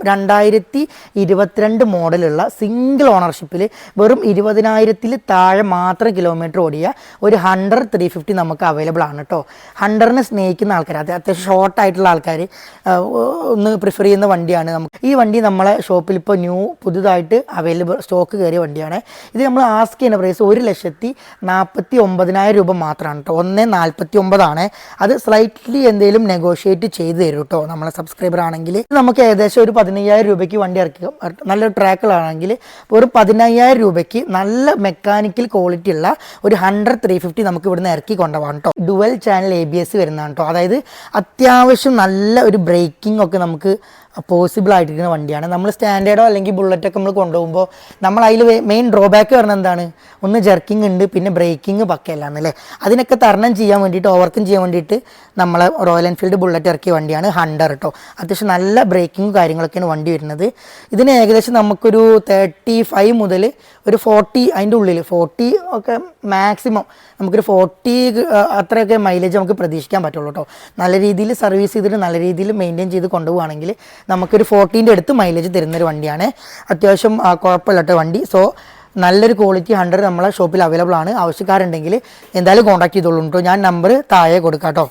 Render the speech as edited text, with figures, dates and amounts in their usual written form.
2022 മോഡലുള്ള single ഓണർഷിപ്പിൽ വെറും 20,000-ൽ താഴെ മാത്രം കിലോമീറ്റർ ഓടിയ ഒരു ഹണ്ടർ 350 നമുക്ക് അവൈലബിൾ ആണ് കേട്ടോ. ഹണ്ടറിനെ സ്നേഹിക്കുന്ന ആൾക്കാർ, അത് അത്യാവശ്യം ഷോർട്ടായിട്ടുള്ള ആൾക്കാർ ഒന്ന് പ്രിഫർ ചെയ്യുന്ന വണ്ടിയാണ്. നമുക്ക് ഈ വണ്ടി നമ്മളെ ഷോപ്പിൽ ഇപ്പോൾ പുതുതായിട്ട് അവൈലബിൾ സ്റ്റോക്ക് കയറിയ വണ്ടിയാണ്. ഇത് നമ്മൾ ആസ്ക് ചെയ്യുന്ന പ്രൈസ് 1,49,000 രൂപ മാത്രമാണ് കേട്ടോ. 1,49,000 അത് സ്ലൈറ്റ്ലി എന്തെങ്കിലും നെഗോഷിയേറ്റ് ചെയ്ത് തരും കേട്ടോ നമ്മളെ സബ്സ്ക്രൈബർ ആണെങ്കിൽ. നമുക്ക് ഏകദേശം ഒരു 15,000 രൂപയ്ക്ക് വണ്ടി ഇറക്കുക, നല്ലൊരു ട്രാക്കുകളാണെങ്കിൽ ഒരു 15,000 രൂപയ്ക്ക് നല്ല മെക്കാനിക്കൽ ക്വാളിറ്റി ഉള്ള ഒരു ഹണ്ടർ 350 നമുക്ക് ഇവിടുന്ന് ഇറക്കി കൊണ്ടുപോകാം കേട്ടോ. ഡുവൽ ചാനൽ ABS വരുന്നതാണ് കേട്ടോ. അതായത് അത്യാവശ്യം നല്ല ഒരു ബ്രേക്കിംഗ് ഒക്കെ നമുക്ക് പോസിബിൾ ആയിട്ടിരിക്കുന്ന വണ്ടിയാണ്. നമ്മൾ സ്റ്റാൻഡേർഡോ അല്ലെങ്കിൽ ബുള്ളറ്റൊക്കെ നമ്മൾ കൊണ്ടുപോകുമ്പോൾ നമ്മൾ അതിൽ മെയിൻ ഡ്രോബാക്ക് പറഞ്ഞാൽ എന്താണ്, ഒന്ന് ജെർക്കിംഗ് ഉണ്ട്, പിന്നെ ബ്രേക്കിംഗ് പക്കയല്ലാന്നല്ലേ. അതിനൊക്കെ തരണം ചെയ്യാൻ വേണ്ടിയിട്ട്, ഓവർകം ചെയ്യാൻ വേണ്ടിയിട്ട് നമ്മൾ റോയൽ എൻഫീൽഡ് ബുള്ളറ്റ് ഇറക്കിയ വണ്ടിയാണ് ഹണ്ടർ കേട്ടോ. അത്യാവശ്യം നല്ല ബ്രേക്കിംഗ് കാര്യങ്ങളൊക്കെയാണ് വണ്ടി വരുന്നത്. ഇതിന് ഏകദേശം നമുക്കൊരു 35 മുതൽ ഒരു 40, അതിൻ്റെ ഉള്ളിൽ 40 ഒക്കെ മാക്സിമം നമുക്കൊരു 40 അത്രയൊക്കെ മൈലേജ് നമുക്ക് പ്രതീക്ഷിക്കാൻ പറ്റുള്ളൂ കേട്ടോ. നല്ല രീതിയിൽ സർവീസ് ചെയ്തിട്ട് നല്ല രീതിയിൽ മെയിൻറ്റെയിൻ ചെയ്ത് കൊണ്ടുപോകുകയാണെങ്കിൽ നമുക്കൊരു 40ൻ്റെ അടുത്ത് മൈലേജ് തരുന്നൊരു വണ്ടിയാണ്. അത്യാവശ്യം കുഴപ്പമില്ലാത്ത വണ്ടി. സോ നല്ലൊരു ക്വാളിറ്റി ഹണ്ടർ നമ്മളെ ഷോപ്പിൽ അവൈലബിൾ ആണ്. ആവശ്യക്കാരുണ്ടെങ്കിൽ എന്തായാലും കോൺടാക്ട് ചെയ്തോളൂ കേട്ടോ. ഞാൻ നമ്പർ താഴെ കൊടുക്കാം കേട്ടോ.